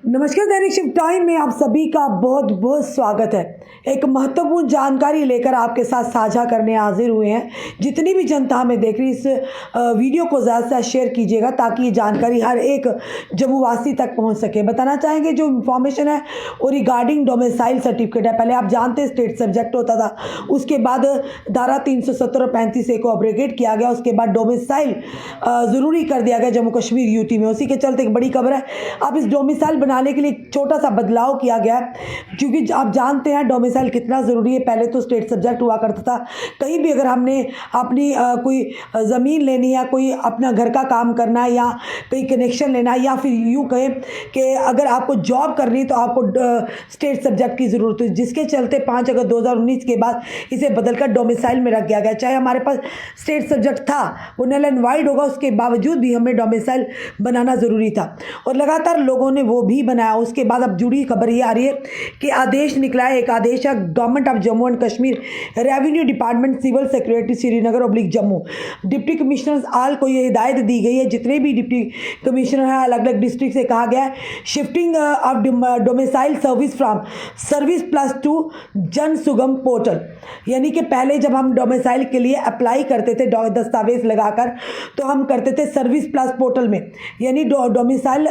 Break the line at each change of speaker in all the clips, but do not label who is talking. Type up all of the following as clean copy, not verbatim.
नमस्कार, दैनिक shift time में आप सभी का बहुत बहुत स्वागत है। एक महत्वपूर्ण जानकारी लेकर आपके साथ साझा करने हाजिर हुए हैं। जितनी भी जनता हमें देख रही, इस वीडियो को ज़्यादा से ज़्यादा शेयर कीजिएगा ताकि ये जानकारी हर एक जम्मूवासी तक पहुंच सके। बताना चाहेंगे जो इन्फॉर्मेशन है वो रिगार्डिंग डोमिसाइल सर्टिफिकेट है। पहले आप जानते हैं स्टेट सब्जेक्ट होता था, उसके बाद धारा 370 और 35A को अब्रोगेट किया गया, उसके बाद डोमिसाइल ज़रूरी कर दिया गया जम्मू कश्मीर यूटी में। उसी के चलते एक बड़ी खबर है, अब इस डोमिसाइल बनाने के लिए एक छोटा सा बदलाव किया गया है, क्योंकि आप जानते हैं डोमिसाइल कितना ज़रूरी है। पहले तो स्टेट सब्जेक्ट हुआ करता था, कहीं भी अगर हमने अपनी कोई ज़मीन लेनी है, कोई अपना घर का काम करना है, या कहीं कनेक्शन लेना है, या फिर यूँ कहें कि अगर आपको जॉब करनी है तो आपको स्टेट सब्जेक्ट की ज़रूरत है, जिसके चलते 5 अगस्त 2019 के बाद इसे बदलकर डोमिसाइल में रख दिया गया। चाहे हमारे पास स्टेट सब्जेक्ट था वो नल एंड वाइड होगा, उसके बावजूद भी हमें डोमिसाइल बनाना ज़रूरी था और लगातार लोगों ने वो भी बनाया। उसके बाद अब जुड़ी खबर ये आ रही है कि आदेश निकला है। एक आदेश है government of Jammu and Kashmir, revenue department, civil secretary Srinagar / Jammu, deputy commissioners all को ये हिदायत दी गई है। जितने भी डिप्टी कमिश्नर हैं अलग अलग डिस्ट्रिक्ट से कहा गया है, shifting of domicile service from service plus two जन सुगम पोर्टल। यानी कि पहले जब हम डोमिसाइल के लिए अप्लाई करते थे दस्तावेज लगाकर, तो हम करते थे सर्विस प्लस पोर्टल में, यानी डोमिसाइल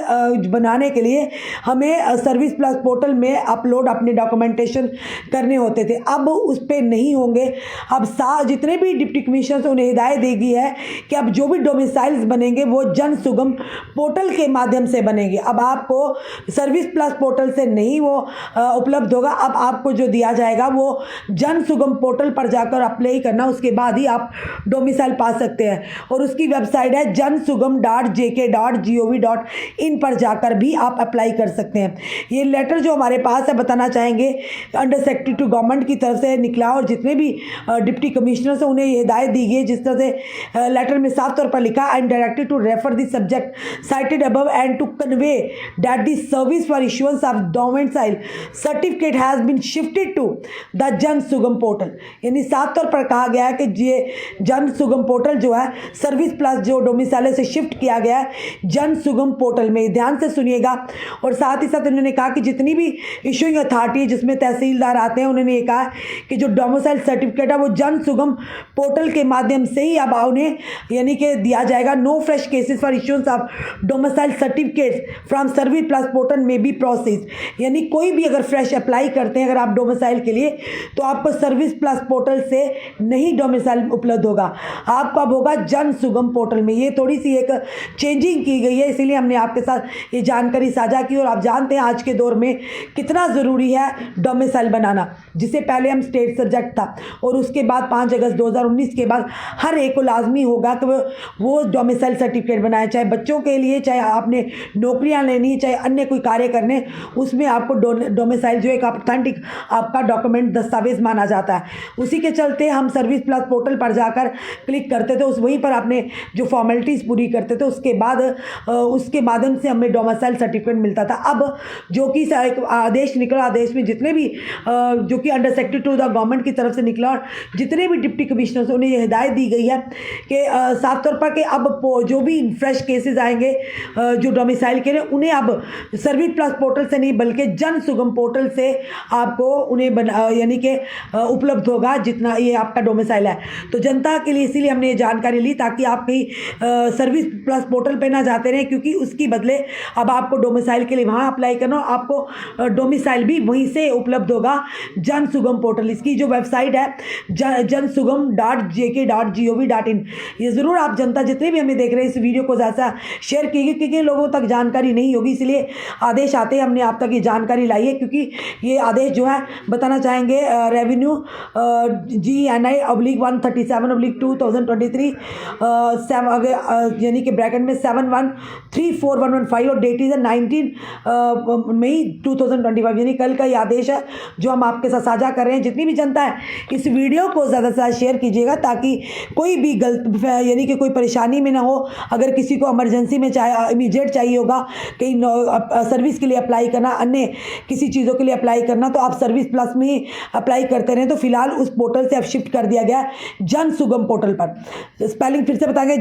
बनाने के लिए हमें सर्विस प्लस पोर्टल में अपलोड अपने डॉक्यूमेंटेशन करने होते थे। अब उस पर नहीं होंगे। अब जितने भी डिप्टी कमिश्नर उन्हें हिदायत दी गई है कि अब जो भी डोमिसाइल्स बनेंगे वो जन सुगम पोर्टल के माध्यम से बनेंगे। अब आपको सर्विस प्लस पोर्टल से नहीं वो उपलब्ध होगा। अब आपको जो दिया जाएगा वो जन सुगम पोर्टल पर जाकर अप्लाई करना, उसके बाद ही आप डोमिसाइल पा सकते हैं। और उसकी वेबसाइट है jansugam.jk.gov.in पर जाकर भी आप अप्लाई कर सकते हैं। ये लेटर जो हमारे पास है, बताना चाहेंगे अंडर सेक्रेटरी टू गवर्नमेंट की तरफ से निकला, और जितने भी डिप्टी कमिश्नर्स हैं उन्हें ये हिदायत दी गई है। जिस तरह से लेटर में साफ तौर पर लिखा, I am directed to refer the subject cited above and to convey that the service for issuance of domicile certificate has been shifted to the Jan Sugam portal. यानी साफ तौर पर कहा गया है कि ये जन सुगम पोर्टल जो है सर्विस प्लस जो डोमिसाइल से शिफ्ट किया गया है जन सुगम पोर्टल में। ध्यान से सुनिएगा। और साथ ही साथ उन्होंने कहा कि जितनी भी इशूइंग अथॉरिटी है, जिसमें तहसीलदार आते हैं, उन्होंने ये कहा कि जो डोमिसाइल सर्टिफिकेट है वो जन सुगम पोर्टल के माध्यम से ही अब उन्हें यानी कि दिया जाएगा। No fresh cases for issuance of domicile certificates from service plus portal may be processed. यानी कोई भी अगर फ्रेश अप्लाई करते हैं अगर आप डोमिसाइल के लिए, तो आपको सर्विस प्लस पोर्टल से नहीं डोमिसाइल उपलब्ध होगा, आपको अब होगा जन सुगम पोर्टल में। ये थोड़ी सी एक चेंजिंग की गई है, इसीलिए हमने आपके साथ ये जानकारी साझा की। और आप जानते हैं आज के दौर में कितना ज़रूरी है डोमिसाइल बनाना, जिसे पहले हम स्टेट सब्जेक्ट था, और उसके बाद 5 अगस्त 2019 के बाद हर एक को लाजमी होगा कि वो डोमिसाइल सर्टिफिकेट बनाए। चाहे बच्चों के लिए, चाहे आपने नौकरियां लेनी, चाहे अन्य कोई कार्य करने, उसमें आपको डोमिसाइल जो एक ऑथेंटिक आपका डॉक्यूमेंट दस्तावेज माना जाता है। उसी के चलते हम सर्विस प्लस पोर्टल पर जाकर क्लिक करते थे, उस वहीं पर आपने जो फॉर्मेलिटीज़ पूरी करते थे, उसके बाद उसके माध्यम से हमें डोमिसाइल सर्टिफिकेट मिलता था। अब जो कि एक आदेश निकला, आदेश में जितने भी जो कि under secretary to the government की तरफ से निकला, और जितने भी डिप्टी कमिश्नर्स उन्हें यह हिदायत दी गई है कि साफ तौर पर कि अब जो भी फ्रेश केसेस आएंगे जो डोमिसाइल के लिए, उन्हें अब सर्विस प्लस पोर्टल से नहीं बल्कि जन सुगम पोर्टल से आपको उन्हें यानी कि उपलब्ध होगा जितना ये आपका डोमिसाइल है। तो जनता के लिए इसीलिए हमने ये जानकारी ली, ताकि आप कहीं सर्विस प्लस पोर्टल पे ना जाते रहें, क्योंकि उसकी बदले अब आपको डोमिसाइल के लिए वहाँ अप्लाई करना, आपको डोमिसाइल भी वहीं से उपलब्ध होगा जन सुगम पोर्टल। इसकी जो वेबसाइट है jansugam.jk.gov.in। ये ज़रूर आप जनता जितने भी हमें देख रहे हैं इस वीडियो को ज़्यादा शेयर कीजिए, क्योंकि लोगों तक जानकारी नहीं होगी, इसलिए आदेश आते ही हमने आप तक ये जानकारी लाई है। क्योंकि ये आदेश जो है, बताना चाहेंगे रेवेन्यू GNI/137/2023 यानी कि ब्रैकेट में 71341115 और डेट इज 19 मई 2025, यानी कल का ये आदेश है जो हम आपके साथ साझा कर रहे हैं। जितनी भी जनता है इस वीडियो को ज़्यादा से ज़्यादा शेयर कीजिएगा, ताकि कोई भी गलत यानी कि कोई परेशानी में ना हो। अगर किसी को इमरजेंसी में चाहे इमीडिएट चाहिए होगा, कहीं सर्विस के लिए अप्लाई करना, अन्य किसी चीज़ों के लिए अप्लाई करना, तो आप सर्विस प्लस में ही अप्लाई करते रहें। तो फिलहाल उस पोर्टल से अब शिफ्ट कर दिया गया जन सुगम पोर्टल पर। स्पेलिंग फिर से बताएंगे,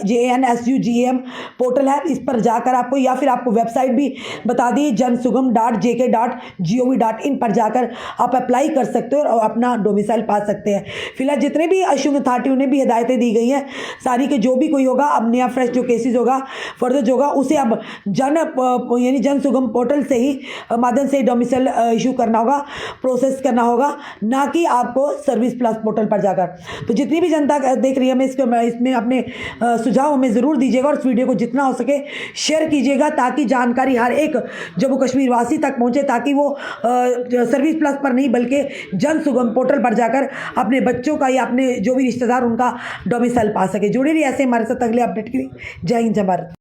JANSUGM पोर्टल है, इस पर जाकर आपको, या फिर आपको वेबसाइट भी बता दी, jansugam.jk.gov.in पर जाकर आप अप्लाई कर सकते हो और अपना डोमिसाइल पा सकते हैं। फिलहाल जितने भी अशुभ अथॉरिटी उन्हें भी हिदायतें दी गई हैं सारी के, जो भी कोई होगा अब नया फ्रेश जो केसेस होगा फर्दर जो होगा उसे अब जन सुगम पोर्टल से ही माध्यम से डोमिसाइल इशू करना होगा, प्रोसेस करना होगा, ना कि आपको सर्विस प्लस पोर्टल पर जाकर। तो जितनी भी जनता देख रही है इसमें अपने सुझाव हमें ज़रूर दीजिएगा और इस वीडियो को जितना हो सके शेयर कीजिएगा ताकि जानकारी हर एक जम्मू कश्मीर वासी तक पहुंचे, ताकि वो सर्विस प्लस पर नहीं बल्कि जन सुगम पोर्टल पर जाकर अपने बच्चों का या अपने जो भी रिश्तेदार उनका डोमिसाइल पा सके। जुड़े रहिए ऐसे हमारे साथ अगले अपडेट के लिए। जय हिंद, जय भारत।